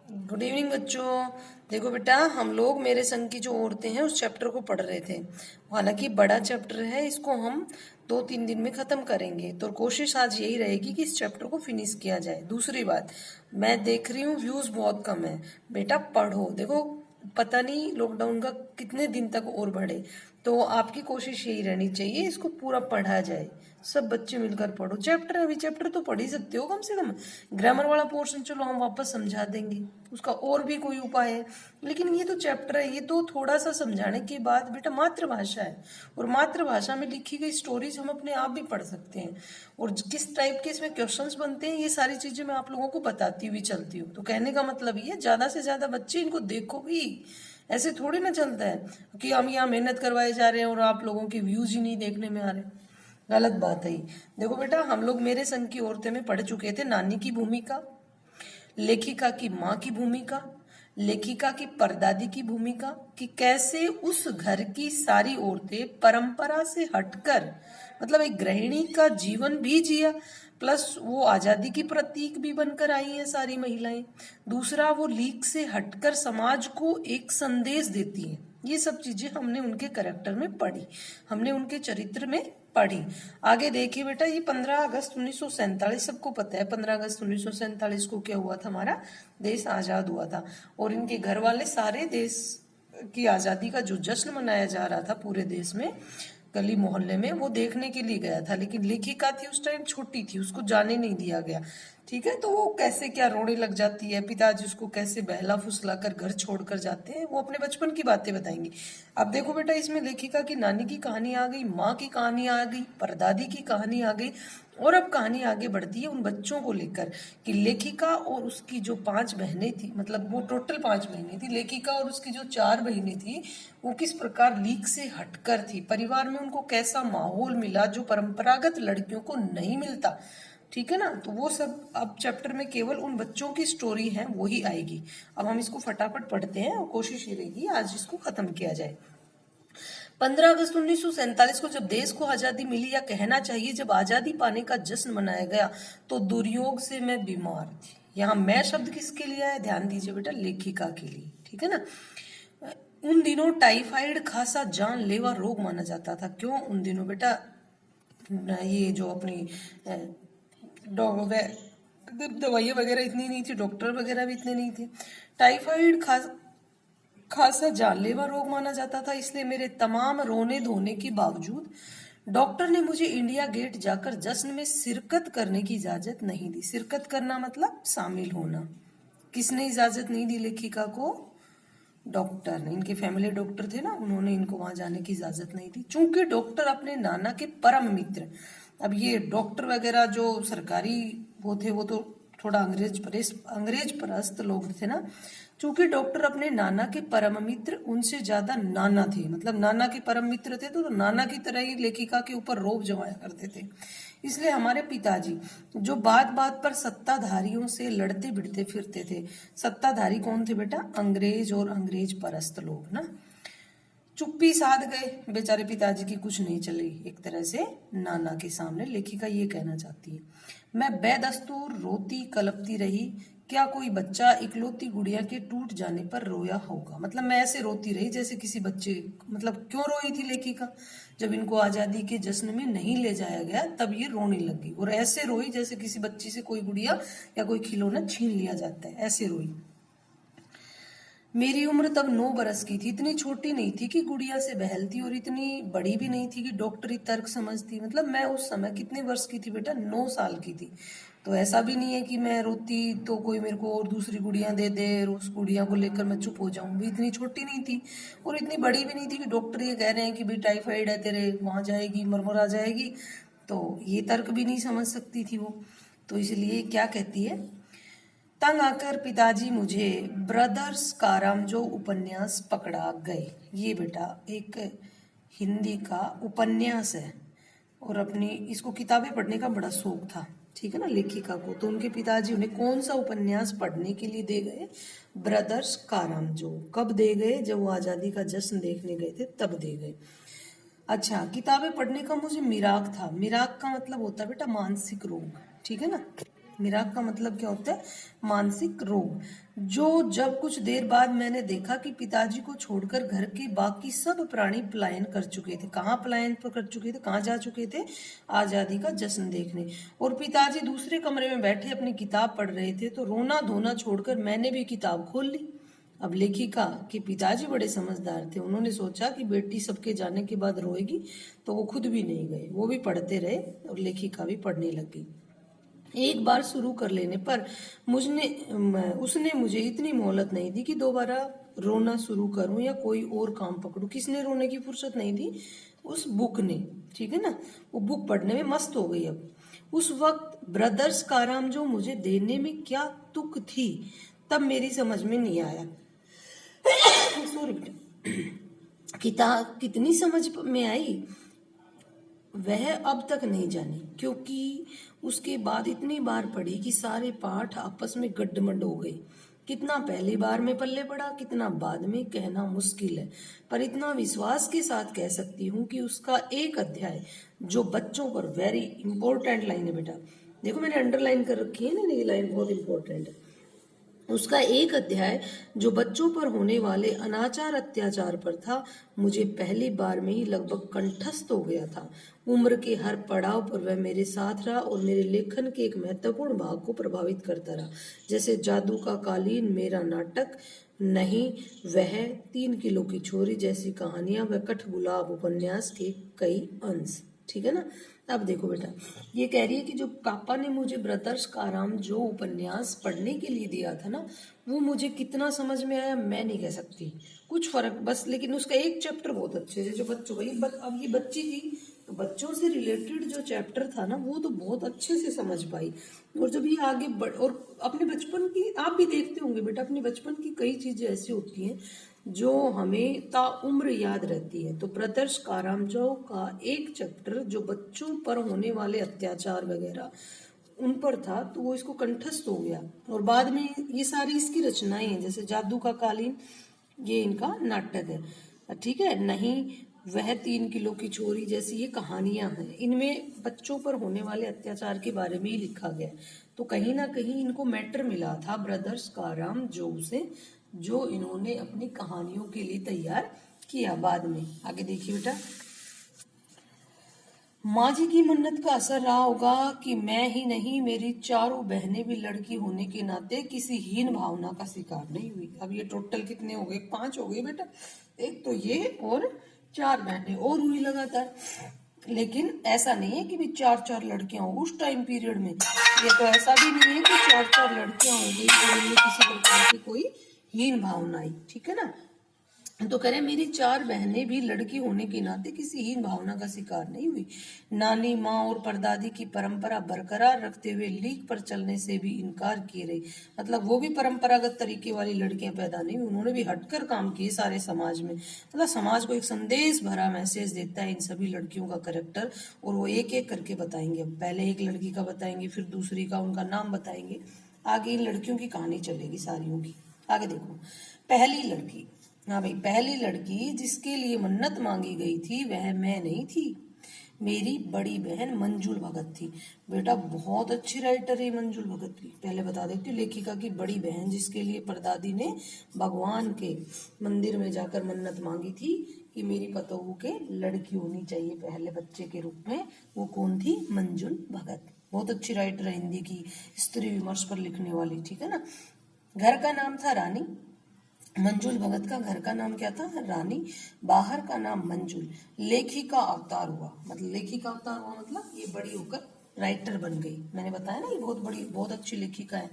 Good evening बच्चों। देखो बेटा, हम लोग मेरे संग की जो औरतें हैं उस चैप्टर को पढ़ रहे थे। हालांकि बड़ा चैप्टर है, इसको हम 2-3 दिन में खत्म करेंगे। तो कोशिश आज यही रहेगी कि इस चैप्टर को फिनिश किया जाए। दूसरी बात, मैं देख रही हूँ व्यूज बहुत कम है। बेटा पढ़ो, देखो पता नहीं लॉकडाउन का कितने दिन तक और बढ़े। तो आपकी कोशिश यही रहनी चाहिए, इसको पूरा पढ़ा जाए। सब बच्चे मिलकर पढ़ो। चैप्टर अभी चैप्टर तो पढ़ ही सकते हो कम से कम। ग्रामर वाला पोर्शन चलो हम वापस समझा देंगे, उसका और भी कोई उपाय है। लेकिन ये तो चैप्टर है, ये तो थोड़ा सा समझाने के बाद बेटा मातृभाषा है, और मातृभाषा में लिखी गई स्टोरीज हम अपने आप भी पढ़ सकते हैं। और किस टाइप के इसमें क्वेश्चंस बनते हैं, ये सारी चीजें मैं आप लोगों को बताती हुई चलती हूँ। तो कहने का मतलब ये, ज्यादा से ज्यादा बच्चे इनको देखो भी। ऐसे थोड़ी ना चलता है कि हम यहाँ मेहनत करवाए जा रहे हैं और आप लोगों के व्यूज ही नहीं देखने में आ रहे। गलत बात है ये। देखो बेटा, हम लोग मेरे संग की औरतें में पढ़ चुके थे नानी की भूमिका, लेखिका की माँ की भूमिका, लेखिका की परदादी की भूमिका, कि कैसे उस घर की सारी औरतें परंपरा से हटकर, मतलब एक गृहिणी का जीवन भी जिया, प्लस वो आजादी की प्रतीक भी बनकर आई है सारी महिलाएं। दूसरा, वो लीक से हटकर समाज को एक संदेश देती हैं। ये सब चीजें हमने उनके कैरेक्टर में पढ़ी, हमने उनके चरित्र में पढ़ी। आगे देखिए बेटा, ये 15 अगस्त 1947, सबको पता है 15 अगस्त 1947 को क्या हुआ था, हमारा देश आजाद हुआ था। और इनके घर वाले सारे देश की आजादी का जो जश्न मनाया जा रहा था पूरे देश में, गली मोहल्ले में, वो देखने के लिए गया था। लेकिन लेखिका थी उस टाइम, छोटी थी, उसको जाने नहीं दिया गया। ठीक है, तो वो कैसे क्या रोने लग जाती है, पिताजी उसको कैसे बहला फुसला कर घर छोड़कर जाते हैं, वो अपने बचपन की बातें बताएंगी। अब देखो बेटा, इसमें लेखिका की नानी की कहानी आ गई, माँ की कहानी आ गई, परदादी की कहानी आ गई। और अब कहानी आगे बढ़ती है उन बच्चों को लेकर, कि लेखिका और उसकी जो 5 बहनें थी, मतलब वो टोटल 5 बहनें थी, लेखिका और उसकी जो 4 बहनें थी, वो किस प्रकार लीक से हटकर थी। परिवार में उनको कैसा माहौल मिला जो परंपरागत लड़कियों को नहीं मिलता। ठीक है ना, तो वो सब अब चैप्टर में केवल उन बच्चों की स्टोरी है, वही आएगी। अब हम इसको फटाफट पढ़ते हैं और कोशिश ये रहेगी आज इसको खत्म किया जाए। 15 अगस्त 1947 को जब देश को आजादी मिली, या कहना चाहिए जब आजादी पाने का जश्न मनाया गया, तो दुर्योग से मैं बीमार थी। यहाँ मैं शब्द किसके लिए है, ध्यान दीजिए बेटा, लेखिका के लिए। ठीक है ना। उन दिनों टाइफाइड खासा जानलेवा रोग माना जाता था। क्यों उन दिनों बेटा, ये जो अपनी दवाइयाँ वगैरह इतनी नहीं थी, डॉक्टर वगैरह भी इतने नहीं थे। टाइफाइड खासा जानलेवा रोग माना जाता था, इसलिए मेरे तमाम रोने धोने के बावजूद डॉक्टर ने मुझे इंडिया गेट जाकर जश्न में शिरकत करने की इजाजत नहीं दी। शिरकत करना मतलब शामिल होना। किसने इजाजत नहीं दी लेखिका को? डॉक्टर ने। इनके फैमिली डॉक्टर थे ना, उन्होंने इनको वहां जाने की इजाजत नहीं दी, चूंकि डॉक्टर अपने नाना के परम मित्र। अब ये डॉक्टर वगैरह जो सरकारी वो थे, वो तो थोड़ा अंग्रेज परस्त लोग थे ना। चूंकि डॉक्टर अपने नाना के परम मित्र, उनसे ज्यादा नाना थे, मतलब नाना के परम मित्र थे, तो नाना की तरह ही लेखिका के ऊपर रौब जमाया करते थे। इसलिए हमारे पिताजी, जो बात बात पर सत्ताधारियों से लड़ते भिड़ते फिरते थे। सत्ताधारी कौन थे बेटा? अंग्रेज और अंग्रेज परस्त लोग ना। चुप्पी साध गए बेचारे पिताजी की, कुछ नहीं चली एक तरह से नाना के सामने। लेखिका ये कहना चाहती है, मैं बेदस्तूर रोती कलपती रही, क्या कोई बच्चा इकलौती गुड़िया के टूट जाने पर रोया होगा। मतलब मैं ऐसे रोती रही जैसे किसी बच्चे, मतलब क्यों रोई थी लेखिका? जब इनको आजादी के जश्न में नहीं ले जाया गया तब ये रोने लगी, और ऐसे रोई जैसे किसी बच्ची से कोई गुड़िया या कोई खिलौना छीन लिया जाता है, ऐसे रोई। मेरी उम्र तब 9 बरस की थी, इतनी छोटी नहीं थी कि गुड़िया से बहलती, और इतनी बड़ी भी नहीं थी कि डॉक्टरी तर्क समझती। मतलब मैं उस समय कितने वर्ष की थी बेटा? 9 साल की थी। तो ऐसा भी नहीं है कि मैं रोती तो कोई मेरे को और दूसरी गुड़िया दे दे और उस गुड़िया को लेकर मैं चुप हो जाऊं। भी इतनी छोटी नहीं थी और इतनी बड़ी भी नहीं थी कि डॉक्टर ये कह रहे हैं कि भाई टाइफाइड है तेरे, वहां जाएगी मरमरा जाएगी। तो ये तर्क भी नहीं समझ सकती थी वो। तो इसलिए क्या कहती है, तंग आकर पिताजी मुझे ब्रदर्स कारामजो उपन्यास पकड़ा गए। ये बेटा एक हिंदी का उपन्यास है, और अपनी इसको किताबें पढ़ने का बड़ा शौक था। ठीक है ना, लेखिका को। तो उनके पिताजी उन्हें कौन सा उपन्यास पढ़ने के लिए दे गए? ब्रदर्स कारामजो। कब दे गए? जब वो आजादी का जश्न देखने गए थे तब दे गए। अच्छा, किताबें पढ़ने का मुझे मिराक था। मिराक का मतलब होता है बेटा मानसिक रोग। ठीक है ना। मिराग का मतलब क्या होता है? मानसिक रोग। जो जब कुछ देर बाद मैंने देखा कि पिताजी को छोड़कर घर के बाकी सब प्राणी पलायन कर चुके थे। कहाँ पलायन कर चुके थे? कहाँ जा चुके थे? आजादी का जश्न देखने। और पिताजी दूसरे कमरे में बैठे अपनी किताब पढ़ रहे थे, तो रोना धोना छोड़कर मैंने भी किताब खोल ली। अब लेखिका के पिताजी बड़े समझदार थे। उन्होंने सोचा कि बेटी सबके जाने के बाद रोएगी, तो वो खुद भी नहीं गए, वो भी पढ़ते रहे और लेखिका भी पढ़ने लगी। एक बार शुरू कर लेने पर उसने मुझे इतनी मोहलत नहीं दी कि दोबारा रोना शुरू करूं या कोई और काम पकड़ूं। किसने रोने की फुर्सत नहीं दी? उस बुक ने। ठीक है ना? वो बुक पढ़ने में मस्त हो गई। अब उस वक्त ब्रदर्स काराम जो मुझे देने में क्या तुक थी, तब मेरी समझ में नहीं आया। सॉरी बेटा। किताब कितनी समझ में आई वह अब तक नहीं जानी, क्योंकि उसके बाद इतनी बार पढ़ी कि सारे पाठ आपस में गड्ढमड हो गए। कितना पहली बार में पल्ले पड़ा, कितना बाद में, कहना मुश्किल है, पर इतना विश्वास के साथ कह सकती हूँ कि उसका एक अध्याय जो बच्चों पर, वेरी इंपॉर्टेंट लाइन है बेटा, देखो मैंने अंडरलाइन कर रखी है ना, ये लाइन बहुत इंपॉर्टेंट है। उसका एक अध्याय जो बच्चों पर होने वाले अनाचार अत्याचार पर था, मुझे पहली बार में ही लगभग कंठस्थ हो गया था। उम्र के हर पड़ाव पर वह मेरे साथ रहा और मेरे लेखन के एक महत्वपूर्ण भाग को प्रभावित करता रहा, जैसे जादू का कालीन, मेरा नाटक नहीं, वह 3 किलो की छोरी जैसी कहानियां, व कठगुलाब उपन्यास के कई अंश। ठीक है ना? अब देखो बेटा, ये कह रही है कि जो पापा ने मुझे ब्रदर्स काराम जो उपन्यास पढ़ने के लिए दिया था ना, वो मुझे कितना समझ में आया मैं नहीं कह सकती, कुछ फर्क बस, लेकिन उसका एक चैप्टर बहुत अच्छे से जो बच्चों का, अब ये बच्ची थी तो बच्चों से रिलेटेड जो चैप्टर था ना, वो तो बहुत अच्छे से समझ पाई। और जब ये आगे और अपने बचपन की आप भी देखते होंगे बेटा, अपने बचपन की कई चीजें ऐसी होती हैं जो हमें ताउम्र याद रहती है। तो ब्रदर्स कारामजो का एक चैप्टर जो बच्चों पर होने वाले अत्याचार वगैरह उन पर था, तो वो इसको कंठस्थ हो गया। और बाद में ये सारी इसकी रचनाएं हैं, जैसे जादू का कालीन, ये इनका नाटक है। ठीक है? नहीं, वह 3 किलो की छोरी जैसी ये कहानियां हैं, इनमें बच्चों पर होने वाले अत्याचार के बारे में ही लिखा गया। तो कहीं ना कहीं इनको मैटर मिला था ब्रदर्स काराम जो से, जो इन्होंने अपनी कहानियों के लिए तैयार किया बाद में। आगे देखिए बेटा, माँ जी की मन्नत का असर रहा होगा कि मैं ही नहीं, मेरी चारों बहनें भी लड़की होने के नाते किसी हीन भावना का शिकार नहीं हुई। अब ये टोटल कितने हो गए? 5 हो गए बेटा। एक तो ये और 4 बहनें और हुई लगातार। लेकिन ऐसा नहीं है कि भी 4-4 लड़कियां हो उस टाइम पीरियड में। ये तो ऐसा भी नहीं है कि 4-4 लड़कियां हो गई और उनमें किसी प्रकार की कोई हीन भावना आई। ठीक है ना? तो कह रहे मेरी 4 बहनें भी लड़की होने के नाते किसी हीन भावना का शिकार नहीं हुई। नानी, माँ और परदादी की परंपरा बरकरार रखते हुए लीक पर चलने से भी इनकार किए रही। मतलब वो भी परंपरागत तरीके वाली लड़कियां पैदा नहीं हुई, उन्होंने भी हटकर काम किए सारे समाज में। मतलब समाज को एक संदेश भरा मैसेज देता है इन सभी लड़कियों का कैरेक्टर, और वो एक एक करके बताएंगे। पहले एक लड़की का बताएंगे, फिर दूसरी का, उनका नाम बताएंगे, आगे इन लड़कियों की कहानी चलेगी सारियों की। आगे देखो, पहली लड़की। हाँ भाई, पहली लड़की जिसके लिए मन्नत मांगी गई थी वह मैं नहीं थी, मेरी बड़ी बहन मंजुल भगत थी। बेटा बहुत अच्छी राइटर है मंजुल भगत भी। पहले बता देती हूँ, लेखिका की बड़ी बहन जिसके लिए परदादी ने भगवान के मंदिर में जाकर मन्नत मांगी थी कि मेरी पतोहू के लड़की होनी चाहिए पहले बच्चे के रूप में, वो कौन थी? मंजुल भगत। बहुत अच्छी राइटर है, हिंदी की स्त्री विमर्श पर लिखने वाली। ठीक है ना? घर का नाम था रानी। मंजुल भगत का घर का नाम क्या था? रानी। बाहर का नाम मंजुल। लेखिका अवतार हुआ, मतलब लेखिका अवतार हुआ मतलब ये बड़ी होकर राइटर बन गई। मैंने बताया ना ये बहुत बड़ी, बहुत अच्छी लेखिका है।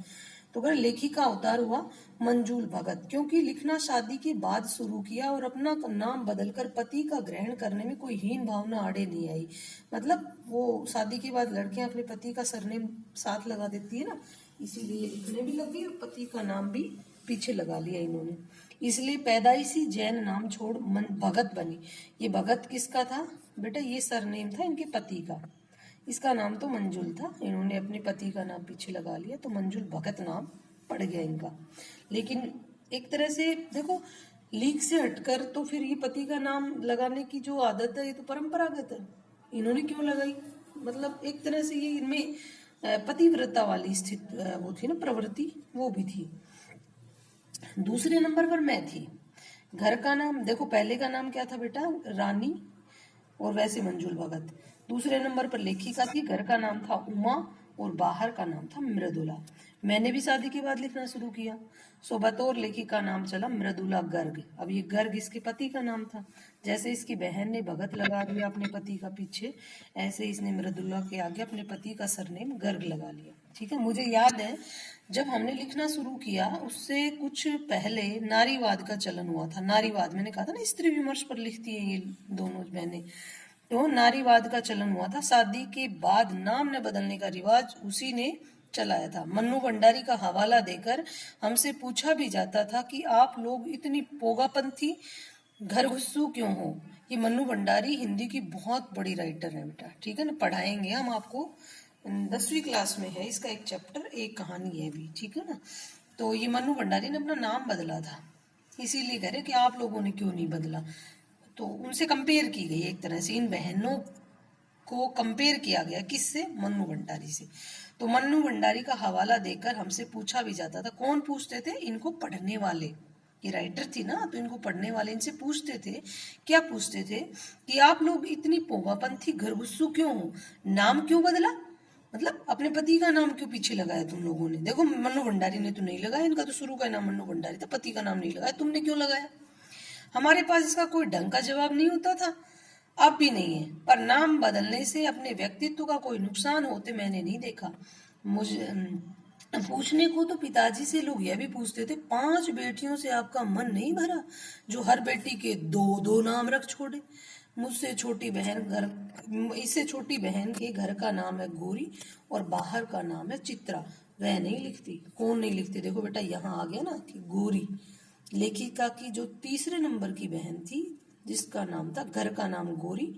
तो अगर लेखिका अवतार हुआ मंजुल भगत, क्योंकि लिखना शादी के बाद शुरू किया और अपना नाम बदलकर पति का ग्रहण करने में कोई हीन भावना आड़े नहीं आई। मतलब वो शादी के बाद लड़कियां अपने पति का सरनेम साथ लगा देती है ना, इसीलिए लिखने भी लग गई और पति का नाम भी पीछे लगा लिया इन्होंने। इसलिए पैदाइशी जैन नाम छोड़ भगत बनी। ये भगत किसका था बेटा? ये सरनेम था इनके पति का। इसका नाम तो मंजुल था, इन्होंने अपने पति का नाम पीछे लगा लिया तो मंजुल भगत नाम पड़ गया इनका। लेकिन एक तरह से देखो, लीक से हटकर तो फिर ये पति का नाम लगाने की जो आदत है ये तो परंपरागत है, इन्होंने क्यों लगाई? मतलब एक तरह से ये इनमें पतिव्रता वाली स्थित वो थी ना प्रवृत्ति, वो भी थी। दूसरे नंबर पर मैं थी। घर का नाम देखो, पहले का नाम क्या था बेटा, रानी और वैसे मंजुल भगत। दूसरे नंबर पर लेखिका थी, घर का नाम था उमा और बाहर का नाम था मृदुला। मैंने भी शादी के बाद लिखना शुरू किया, सो बतौर लेखिका नाम चला मृदुला गर्ग। अब ये गर्ग इसके पति का नाम था। जैसे इसकी बहन ने भगत लगा दिया अपने पति का पीछे, ऐसे इसने मृदुला के आगे अपने पति का सरनेम गर्ग लगा लिया। ठीक है, मुझे याद है जब हमने लिखना शुरू किया उससे कुछ पहले नारीवाद का चलन हुआ था। नारीवाद, मैंने कहा था ना स्त्री विमर्श पर लिखती है ये दोनों बहनें, तो नारीवाद का चलन हुआ था। शादी के बाद नाम न बदलने का रिवाज उसी ने चलाया था। मन्नू भंडारी का हवाला देकर हमसे पूछा भी जाता था कि आप लोग इतनी पोगापंथी घरघुस्सू क्यों हो। ये मन्नू भंडारी हिंदी की बहुत बड़ी राइटर है बेटा, ठीक है ना, पढ़ाएंगे हम आपको 10वीं क्लास में है इसका एक चैप्टर, एक कहानी है भी, ठीक है ना। तो ये मन्नू भंडारी ने अपना नाम बदला था, इसीलिए कह रहे कि आप लोगों ने क्यों नहीं बदला। तो उनसे कंपेयर की गई एक तरह से, इन बहनों को कंपेयर किया गया किससे, मन्नू भंडारी से। तो मन्नू भंडारी का हवाला देकर हमसे पूछा भी जाता था। कौन पूछते थे, इनको पढ़ने वाले, ये राइटर थी ना तो इनको पढ़ने वाले इनसे पूछते थे, क्या पूछते थे कि आप लोग इतनी पोगापंथी घरगुस्सू क्यों हो, नाम क्यों बदला, मतलब अपने पति का नाम क्यों पीछे लगाया तुम लोगों ने। देखो मन्नू भंडारी ने तो नहीं लगाया, इनका तो शुरू का नाम मन्नू भंडारी था, पति का नाम नहीं लगाया, तुमने क्यों लगाया। हमारे पास इसका कोई ढंग का जवाब नहीं होता था, अब भी नहीं है, पर नाम बदलने से अपने व्यक्तित्व का कोई नुकसान होते मैंने नहीं देखा। मुझे पूछने को तो पिताजी से लोग यह भी पूछते थे, 5 बेटियों से आपका मन नहीं भरा जो हर बेटी के 2-2 नाम रख छोड़े। मुझसे छोटी बहन घर इससे छोटी बहन के घर का नाम है गौरी और बाहर का नाम है चित्रा, वह नहीं लिखती। कौन नहीं लिखती, देखो बेटा यहाँ आ गया ना कि गौरी। लेखिका की जो तीसरे नंबर की बहन थी जिसका नाम था, घर का नाम गौरी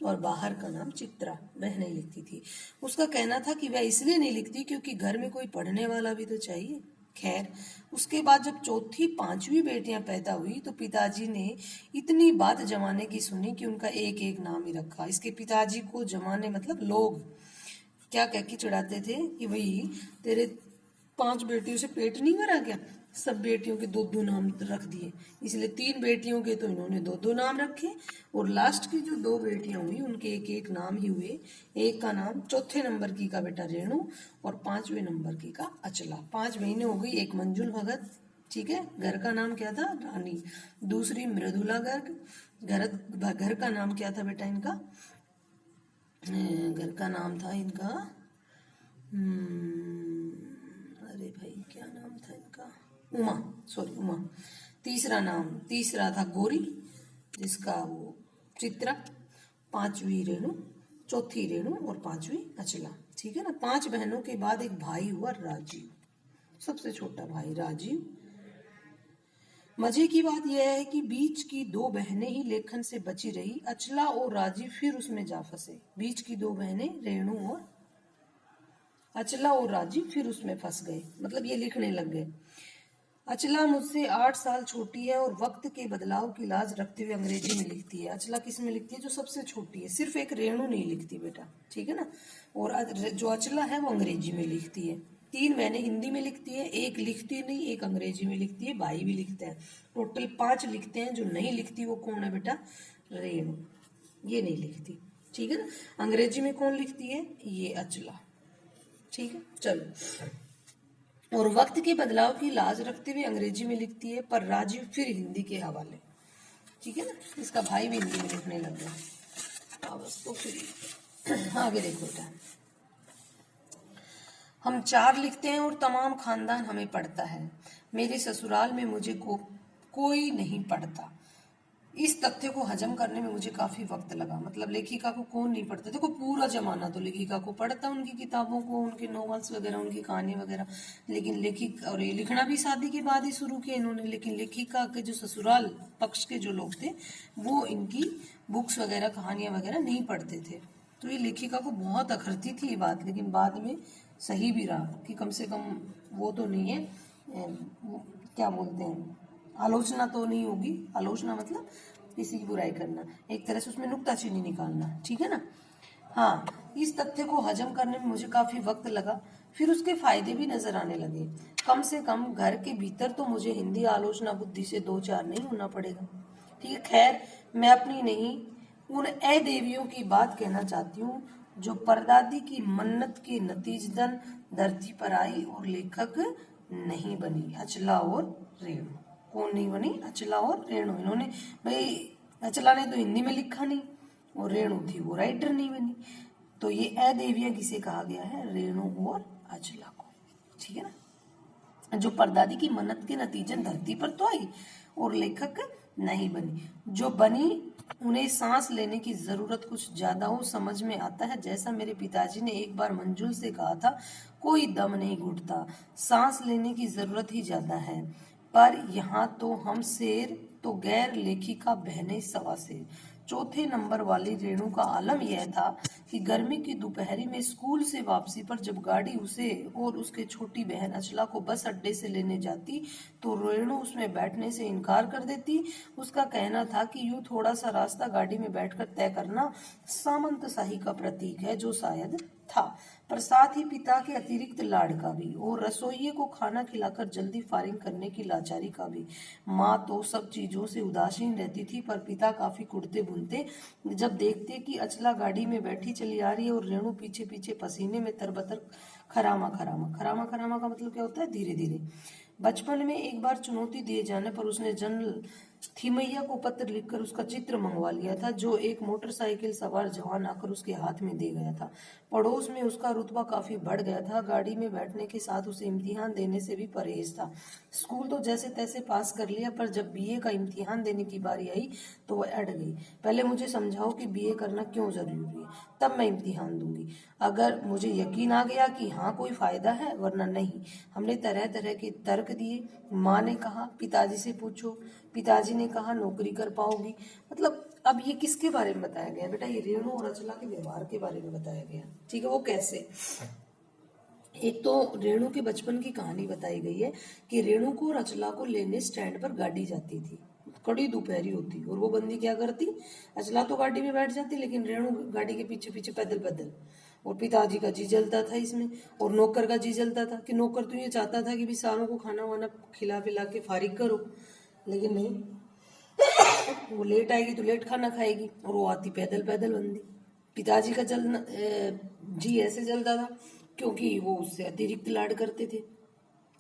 और बाहर का नाम चित्रा, वह नहीं लिखती थी। उसका कहना था कि वह इसलिए नहीं लिखती क्योंकि घर में कोई पढ़ने वाला भी तो चाहिए। खैर, उसके बाद जब चौथी 5वीं बेटियां पैदा हुई तो पिताजी ने इतनी बात जमाने की सुनी कि उनका एक एक नाम ही रखा। इसके पिताजी को जमाने मतलब लोग क्या कह के चिढ़ाते थे कि भाई तेरे 5 बेटियों से पेट नहीं भरा क्या, सब बेटियों के 2-2 नाम रख दिए। इसलिए 3 बेटियों के तो इन्होंने 2-2 नाम रखे और लास्ट की जो 2 बेटियां हुई उनके एक एक नाम ही हुए। एक का नाम चौथे नंबर की का बेटा रेणु और 5वें नंबर की का अचला। 5 महीने हो गई। एक मंजुल भगत, ठीक है, घर का नाम क्या था, रानी। दूसरी मृदुला गर्ग, घर का नाम क्या था बेटा इनका, घर का नाम था इनका, अरे भाई क्या नाम था इनका, उमा, सॉरी उमा। तीसरा था गौरी जिसका वो चित्रा, 5वीं रेणु, चौथी रेणु और 5वीं अचला, ठीक है ना। 5 बहनों के बाद एक भाई हुआ राजीव, सबसे छोटा भाई राजीव। मजे की बात यह है कि बीच की 2 बहनें ही लेखन से बची रही, अचला और राजीव फिर उसमें जा फंसे। बीच की 2 बहनें रेणु और अचला और राजीव फिर उसमें फंस गए, मतलब ये लिखने लग गए। अचला मुझसे 8 साल छोटी है और वक्त के बदलाव की लाज रखते हुए अंग्रेजी में लिखती है। अचला किस में लिखती है, जो सबसे छोटी है, सिर्फ एक रेणु नहीं लिखती बेटा, ठीक है ना। और जो अचला है वो अंग्रेजी में लिखती है। 3 बहनें हिंदी में लिखती है, एक लिखती नहीं, एक अंग्रेजी में लिखती है, भाई भी लिखते हैं। टोटल 5 लिखते हैं। जो नहीं लिखती वो कौन है बेटा, रेणु, ये नहीं लिखती, ठीक है ना। अंग्रेजी में कौन लिखती है, ये अचला, ठीक है। चलो, और वक्त के बदलाव की लाज रखते हुए अंग्रेजी में लिखती है, पर राजीव फिर हिंदी के हवाले, ठीक है ना। इसका भाई भी हिंदी में लिखने लग गया। बस तो फिर आगे देखो बेटा, हम 4 लिखते हैं और तमाम खानदान हमें पढ़ता है। मेरे ससुराल में मुझे कोई नहीं पढ़ता। इस तथ्य को हजम करने में मुझे काफी वक्त लगा। मतलब लेखिका को कौन नहीं पढ़ता, देखो पूरा जमाना तो लेखिका को पढ़ता, उनकी किताबों को, उनके नॉवेल्स वगैरह, उनकी कहानी वगैरह। लेकिन लेखिका, और ये लिखना भी शादी के बाद ही शुरू किया इन्होंने। लेकिन लेखिका के जो ससुराल पक्ष के जो लोग थे वो इनकी बुक्स वगैरह, कहानियां वगैरह नहीं पढ़ते थे। तो ये लेखिका को बहुत अखरती थी ये बात, लेकिन बाद में सही भी रहा कि कम से कम वो तो नहीं है, क्या बोलते हैं, आलोचना तो नहीं होगी। आलोचना मतलब किसी की बुराई करना, एक तरह से उसमें नुक्ताचीनी निकालना, ठीक है ना। हाँ, इस तथ्य को हजम करने में मुझे काफी वक्त लगा, फिर उसके फायदे भी नजर आने लगे। कम से कम घर के भीतर तो मुझे हिंदी आलोचना बुद्धि से दो चार नहीं होना पड़ेगा। ठीक है, खैर मैं अपनी नहीं उन देवियों की बात कहना चाहती हूँ जो परदादी की मन्नत के नतीजतन धरती पर आई और लेखक नहीं बनी, अचला और रेणु। कौन नहीं बनी? अचला और रेणु। इन्होंने भाई, अचला ने तो हिंदी में लिखा नहीं और रेणु थी वो राइटर नहीं बनी। तो ये अदेवियां किसे कहा गया है? रेणु और अचला को। ठीक है ना, जो परदादी की मन्नत के नतीजे धरती पर तो आई और लेखक नहीं बनी। जो बनी उन्हें सांस लेने की जरूरत कुछ ज्यादा हो समझ में आता है। जैसा मेरे पिताजी ने एक बार मंजुल से कहा था, कोई दम नहीं घुटता, सांस लेने की जरूरत ही ज्यादा है। पर यहाँ तो हम शेर तो गैर लेखिका बहने सवा शेर। चौथे नंबर वाली रेणु का आलम यह था कि गर्मी की दोपहरी में स्कूल से वापसी पर जब गाड़ी उसे और उसके छोटी बहन अचला को बस अड्डे से लेने जाती तो रेणु उसमें बैठने से इनकार कर देती। उसका कहना था कि यूं थोड़ा सा रास्ता गाड़ी में बैठकर तय करना सामंतशाही का प्रतीक है, जो शायद था, पर साथ ही पिता के अतिरिक्त लाड़ का भी और रसोइये को खाना खिलाकर जल्दी फारिग करने की लाचारी का भी। माँ तो सब चीजों से उदासीन रहती थी, पर पिता काफी कुड़ते बुनते जब देखते कि अचला गाड़ी में बैठी चली आ रही है और रेणु पीछे पीछे पसीने में तरबतर खरामा खरामा। खरामा खरामा का मतलब क्या होता है? धीरे धीरे। बचपन में एक बार चुनौती दिए जाने पर उसने जनरल थीमैया को पत्र लिखकर उसका चित्र मंगवा लिया था, जो एक मोटरसाइकिल सवार जवान आकर उसके हाथ में दे गया था। पड़ोस में उसका रुतबा काफी बढ़ गया था। गाड़ी में बैठने के साथ उसे इम्तिहान देने से भी परहेज था। स्कूल तो जैसे तैसे पास कर लिया, पर जब बीए का इम्तिहान देने की बारी आई तो वह अड़ गई। पहले मुझे समझाओ कि बीए करना क्यों जरूरी है, तब मैं इम्तिहान दूंगी। अगर मुझे यकीन आ गया कि हाँ कोई फायदा है, वरना नहीं। हमने तरह तरह के तर्क दिए। माँ ने कहा पिताजी से पूछो, पिताजी ने कहा नौकरी कर पाओगी। मतलब अब ये किसके बारे में बताया गया बेटा? ये रेणु और अचला के व्यवहार के बारे में बताया गया। ठीक है, वो कैसे? एक तो रेणु के बचपन की कहानी बताई गई है कि रेणु को और अचला को लेने स्टैंड पर गाड़ी जाती थी। कड़ी दोपहरी होती और वो बंदी क्या करती? अचला तो गाड़ी में बैठ जाती, लेकिन रेणु गाड़ी के पीछे पीछे पैदल पैदल। और पिताजी का जी जलता था इसमें, और नौकर का जी जलता था कि नौकर तो ये चाहता था कि भी सारों को खाना वाना खिला पिला के फारिग करो, लेकिन नहीं, वो लेट आएगी तो लेट खाना खाएगी, और वो आती पैदल पैदल बंदी। पिताजी का जी ऐसे जलता था क्योंकि वो उससे अतिरिक्त लाड करते थे।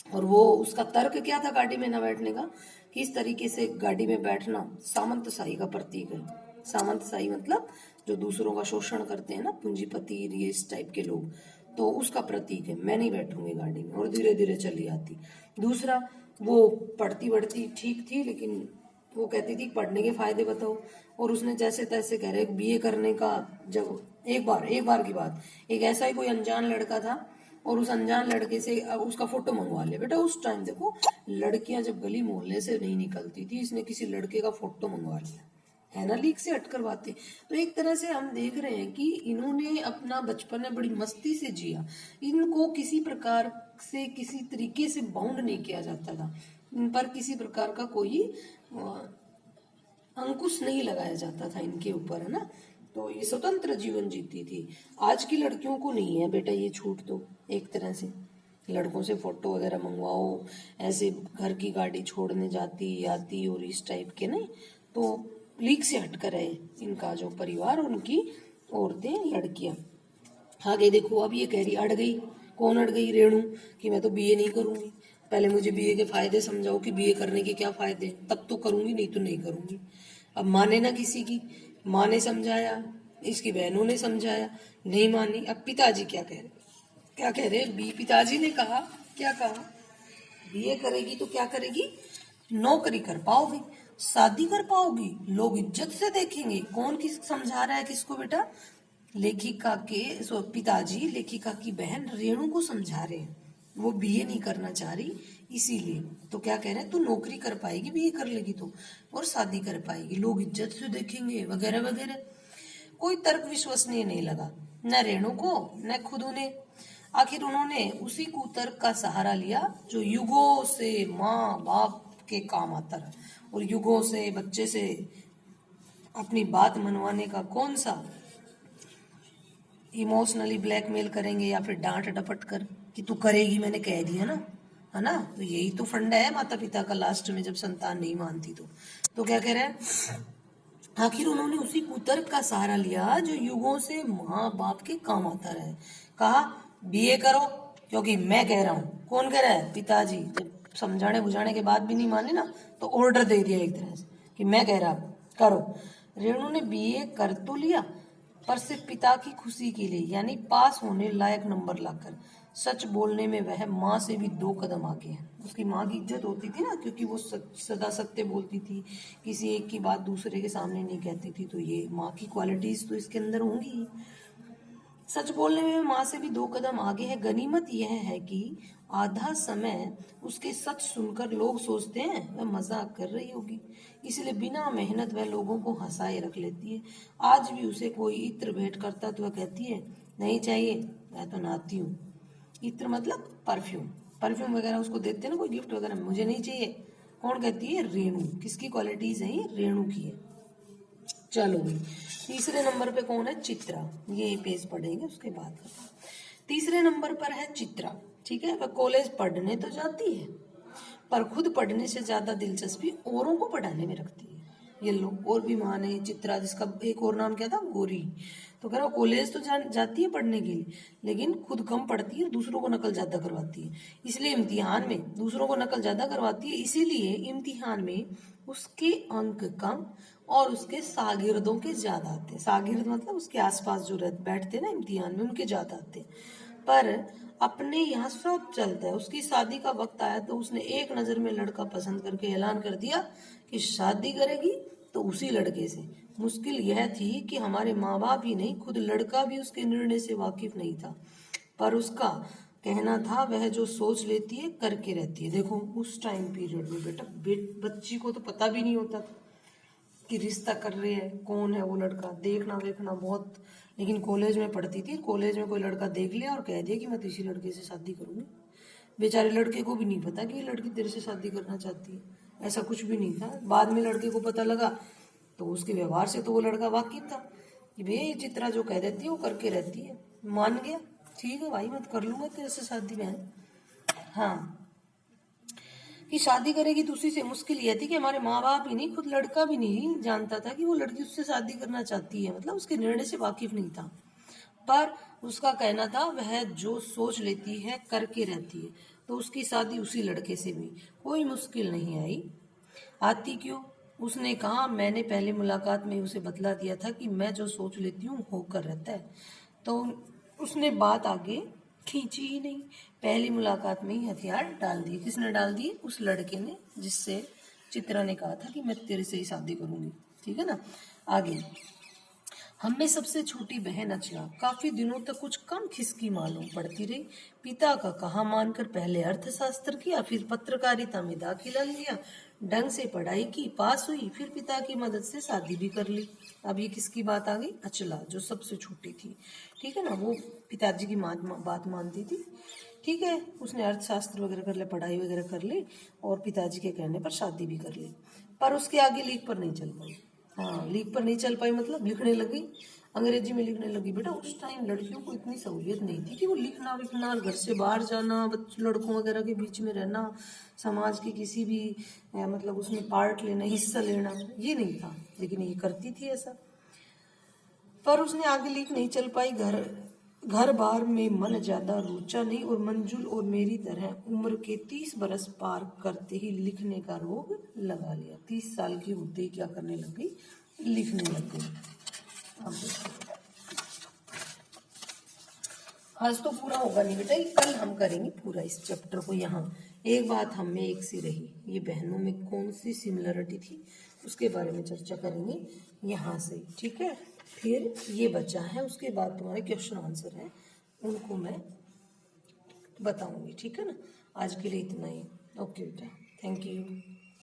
और वो उसका तर्क क्या था गाड़ी में न बैठने का? कि इस तरीके से गाड़ी में बैठना सामंतशाही का प्रतीक है। सामंतशाही मतलब जो दूसरों का शोषण करते हैं ना, पूंजीपति, ये इस टाइप के लोग, तो उसका प्रतीक है। मैं नहीं बैठूंगी गाड़ी में, और धीरे धीरे चली आती। दूसरा, वो पढ़ती बढ़ती ठीक थी, लेकिन वो कहती थी पढ़ने के फायदे बताओ, और उसने जैसे तैसे कह रहे बीए करने का। जब एक बार की बात, एक ऐसा ही कोई अनजान लड़का था और उस अनजान लड़के से उसका फोटो मंगवा लिया। बेटा उस टाइम देखो, लड़कियां जब गली मोहल्ले से नहीं निकलती थी, इसने किसी लड़के का फोटो मंगवा लिया, है ना, लीक से हट करवाते। तो एक तरह से हम देख रहे हैं कि इन्होंने अपना बचपन में बड़ी मस्ती से जिया। इनको किसी प्रकार से, किसी तरीके से बाउंड नहीं किया जाता था, इन पर किसी प्रकार का कोई अंकुश नहीं लगाया जाता था इनके ऊपर, है ना। तो ये स्वतंत्र जीवन जीती थी। आज की लड़कियों को नहीं है बेटा ये छूट। तो एक तरह से लड़कों से फोटो वगैरह मंगवाओ, ऐसे घर की गाड़ी छोड़ने जाती आती और इस टाइप के नहीं, तो लीक से हटकर है इनका जो परिवार, उनकी औरतें, लड़कियां। आगे देखो, अब ये कह रही अड़ गई। कौन अड़ गई? रेणु, कि मैं तो बीए नहीं करूंगी। पहले मुझे बीए के फायदे समझाओ कि बीए करने के क्या फायदे, तब तो करूंगी, नहीं तो नहीं करूंगी। अब माने ना किसी की, माँ ने समझाया, इसकी बहनों ने समझाया, नहीं मानी। अब पिताजी क्या कह रहे? क्या कह रहे? पिताजी ने कहा, क्या कहा? बीए करेगी तो क्या करेगी? नौकरी कर पाओगी, शादी कर पाओगी, लोग इज्जत से देखेंगे। कौन किस समझा रहा है किसको बेटा? लेखिका के पिताजी लेखिका की बहन रेणु को समझा रहे हैं। वो बीए नहीं करना चाह रही, इसीलिए। तो क्या कह रहे हैं? तू नौकरी कर पाएगी बीए कर लेगी तो, और शादी कर पाएगी, लोग इज्जत से देखेंगे, वगैरह वगैरह। कोई तर्क विश्वसनीय नहीं लगा, न रेणु को न खुद उन्हें। आखिर उन्होंने उसी कुतर्क का सहारा लिया जो युगों से माँ बाप के काम आता है, और युगों से बच्चे से अपनी बात मनवाने का कौन सा इमोशनली ब्लैकमेल करेंगे या फिर डांट डपट कर कि तू करेगी, मैंने कह दिया ना, है ना। तो यही तो फंडा है माता पिता का लास्ट में, जब संतान नहीं मानती तो क्या कह रहा है, आखिर उन्होंने उसी कुतर्क का सहारा लिया जो युगों से माँ बाप के काम आता रहे। कहा बीए करो क्योंकि मैं कह रहा हूँ। कौन कह रहा है? पिताजी। जब समझाने बुझाने के बाद भी नहीं माने ना, तो ऑर्डर दे दिया एक तरह से कि मैं कह रहा करो। रेणु ने बीए कर तो लिया, पर सिर्फ पिता की खुशी के लिए, यानी पास होने लायक नंबर लाकर। सच बोलने में वह माँ से भी 2 कदम आगे है। उसकी माँ की इज्जत होती थी ना, क्योंकि वो सदा सत्य बोलती थी, किसी एक की बात दूसरे के सामने नहीं कहती थी। तो ये माँ की क्वालिटीज तो इसके अंदर होंगी। सच बोलने में माँ से भी 2 कदम आगे है। गनीमत यह है कि आधा समय उसके सच सुनकर लोग सोचते हैं वह मजाक कर रही होगी, इसलिए बिना मेहनत वह लोगों को हंसाए रख लेती है। आज भी उसे कोई इत्र भेंट करता तो वह कहती है नहीं चाहिए, मैं तो नहाती हूँ। इत्र मतलब परफ्यूम, परफ्यूम वगैरह उसको देते हैं ना कोई गिफ्ट वगैरह, मुझे नहीं चाहिए। कौन कहती है? रेणु। किसकी क्वालिटीज है ये? रेणु की है। चलो भाई, तीसरे नंबर पे कौन है? चित्रा। ये पेज पढ़ेंगे उसके बाद। तीसरे नंबर पर है चित्रा। ठीक है, वह कॉलेज पढ़ने तो जाती है, पर खुद पढ़ने से ज्यादा दिलचस्पी औरों को पढ़ाने में रखती है। ये लो, और भी महान है चित्रा, जिसका एक और नाम क्या था? गौरी। तो कह रहा कॉलेज तो जाती है पढ़ने के लिए, लेकिन खुद कम पढ़ती है, दूसरों को नकल ज्यादा करवाती है। इसलिए इम्तिहान में दूसरों को नकल ज्यादा करवाती है, इसीलिए इम्तिहान में उसके अंक कम और उसके शागिर्दों के ज्यादा आते हैं। शागिर्द मतलब उसके आसपास जो बैठते हैं ना इम्तिहान में, उनके ज्यादा आते हैं। पर अपने यहाँ सब चलता है। उसकी शादी का वक्त आया तो उसने एक नजर में लड़का पसंद करके ऐलान कर दिया कि शादी करेगी तो उसी लड़के से। मुश्किल यह थी कि हमारे माँ बाप ही नहीं, खुद लड़का भी उसके निर्णय से वाकिफ नहीं था। पर उसका कहना था वह जो सोच लेती है करके रहती है। देखो उस टाइम पीरियड में बेटा बच्ची को तो पता भी नहीं होता था कि रिश्ता कर रहे हैं, कौन है वो लड़का, देखना वेखना बहुत। लेकिन कॉलेज में पढ़ती थी, कॉलेज में कोई लड़का देख लिया और कह दिया कि मैं तो इसी लड़के से शादी करूंगी। बेचारे लड़के को भी नहीं पता कि ये लड़की तेरे से शादी करना चाहती है, ऐसा कुछ भी नहीं था। बाद में लड़के को पता लगा, तो उसके व्यवहार से तो वो लड़का वाकिफ था कि भैया ये चित्रा जो कह देती है वो करके रहती है। मान गया, ठीक है भाई मैं कर लूंगा तेरे से शादी में। हाँ, कि शादी करेगी तो उसी से। मुश्किल यह थी कि हमारे माँ बाप ही नहीं, खुद लड़का भी नहीं जानता था कि वो लड़की उससे शादी करना चाहती है, मतलब उसके निर्णय से वाकिफ नहीं था। पर उसका कहना था वह जो सोच लेती है करके रहती है, तो उसकी शादी उसी लड़के से भी कोई मुश्किल नहीं आई। आती क्यों? उसने कहा मैंने पहले मुलाकात में उसे बतला दिया था कि मैं जो सोच लेती हूँ होकर रहता है। तो उसने बात आगे खींची ही नहीं, पहली मुलाकात में ही हथियार डाल दिए। किसने डाल दिए? उस लड़के ने, जिससे चित्रा ने कहा था कि मैं तेरे से ही शादी करूंगी। ठीक है ना। आगे, हम में सबसे छोटी बहन अचला काफी दिनों तक कुछ कम खिसकी मालूम पड़ती रही। पिता का कहा मानकर पहले अर्थशास्त्र किया, फिर पत्रकारिता में दाखिला लिया, ढंग से पढ़ाई की, पास हुई, फिर पिता की मदद से शादी भी कर ली। अब ये किसकी बात आ गई? अचला, जो सबसे छोटी थी। ठीक है ना, वो पिताजी की बात मानती थी। ठीक है, उसने अर्थशास्त्र वगैरह कर लिया, पढ़ाई वगैरह कर ली, और पिताजी के कहने पर शादी भी कर ली। पर उसके आगे लीक पर नहीं चल पाई। हाँ, लीक पर नहीं चल पाई मतलब लिखने लगी, अंग्रेजी में लिखने लगी। बेटा उस टाइम लड़कियों को इतनी सहूलियत नहीं थी कि वो लिखना विखना, घर से बाहर जाना, लड़कों वगैरह के बीच में रहना, समाज के किसी भी मतलब उसमें पार्ट लेना, हिस्सा लेना, ये नहीं था। लेकिन ये करती थी ऐसा। पर उसने आगे लीक नहीं चल पाई। घर बार में मन ज्यादा रुचा नहीं, और मंजुल और मेरी तरह उम्र के 30 बरस पार करते ही लिखने का रोग लगा लिया। 30 साल की होते ही क्या करने लग गई? लिखने लग गई। अब आज तो पूरा होगा नहीं बेटा, कल हम करेंगे पूरा इस चैप्टर को। यहाँ एक बात हम में एक सी रही, ये बहनों में कौन सी सिमिलरिटी थी उसके बारे में चर्चा करेंगे यहाँ से। ठीक है, फिर ये बचा है, उसके बाद तुम्हारे क्वेश्चन आंसर है, उनको मैं बताऊंगी। ठीक है ना, आज के लिए इतना ही। ओके बेटा, थैंक यू।